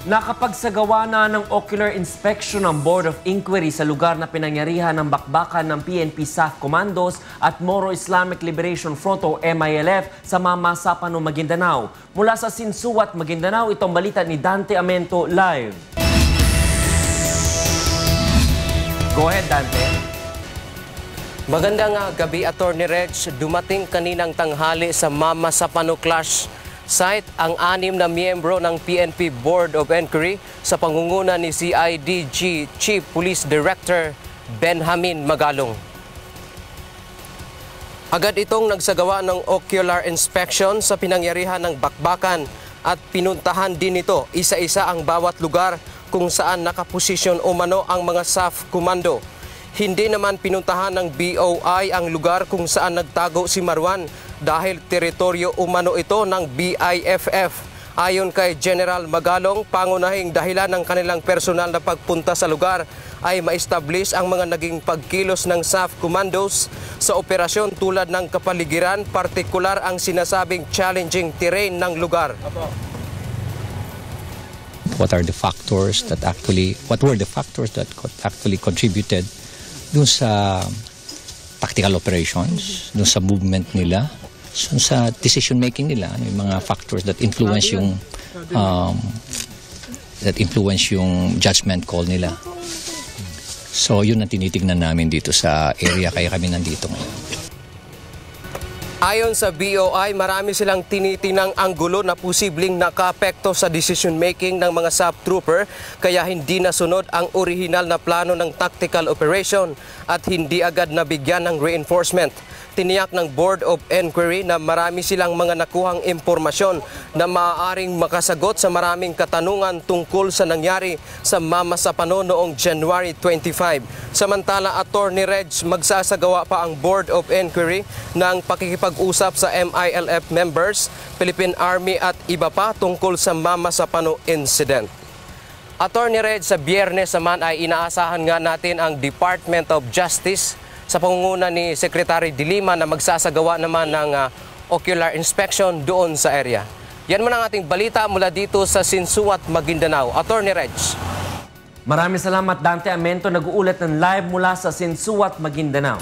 Nakapagsagawa na ng ocular inspection ng Board of Inquiry sa lugar na pinangyarihan ng bakbakan ng PNP SAF Commandos at Moro Islamic Liberation Front o MILF sa Mamasapano, Maguindanao. Mula sa Sinsuat, Maguindanao, itong balita ni Dante Amento live. Go ahead, Dante. Magandang gabi, Attorney Reg. Dumating kaninang tanghali sa Mamasapano Clash site ang 6 na miyembro ng PNP Board of Inquiry sa pangunguna ni CIDG Chief Police Director Benjamin Magalong. Agad itong nagsagawa ng ocular inspection sa pinangyarihan ng bakbakan at pinuntahan din ito isa-isa ang bawat lugar kung saan nakaposisyon umano ang mga SAF Commando. Hindi naman pinuntahan ng BOI ang lugar kung saan nagtago si Marwan dahil teritoryo umano ito ng BIFF. Ayon kay General Magalong, pangunahing dahilan ng kanilang personal na pagpunta sa lugar ay ma-establish ang mga naging pagkilos ng SAF Commandos sa operasyon tulad ng kapaligiran, partikular ang sinasabing challenging terrain ng lugar. What were the factors that actually contributed dun sa tactical operations, dun sa movement nila, dun sa decision making nila, yung mga factors that influence yung judgment call nila. So yun ang tinitignan namin dito sa area, kaya kami nandito ngayon. Ayon sa BOI, marami silang tinitinang anggulo na posibleng nakaapekto sa decision-making ng mga SAF trooper kaya hindi nasunod ang orihinal na plano ng tactical operation at hindi agad nabigyan ng reinforcement. Tiniyak ng Board of Inquiry na marami silang mga nakuhang impormasyon na maaaring makasagot sa maraming katanungan tungkol sa nangyari sa Mamasapano noong January 25. Samantala, Attorney Reg, magsasagawa pa ang Board of Inquiry ng pakikipag-usap sa MILF members, Philippine Army at iba pa tungkol sa Mamasapano incident. Attorney Reg, sa Biyernes naman ay inaasahan nga natin ang Department of Justice sa pangunguna ni Secretary De Lima na magsasagawa naman ng ocular inspection doon sa area. Yan muna ang ating balita mula dito sa Sinsuat, Maguindanao. Attorney Reg. Maraming salamat, Dante Amento. Nag-uulat ng live mula sa Sinsuat, Maguindanao.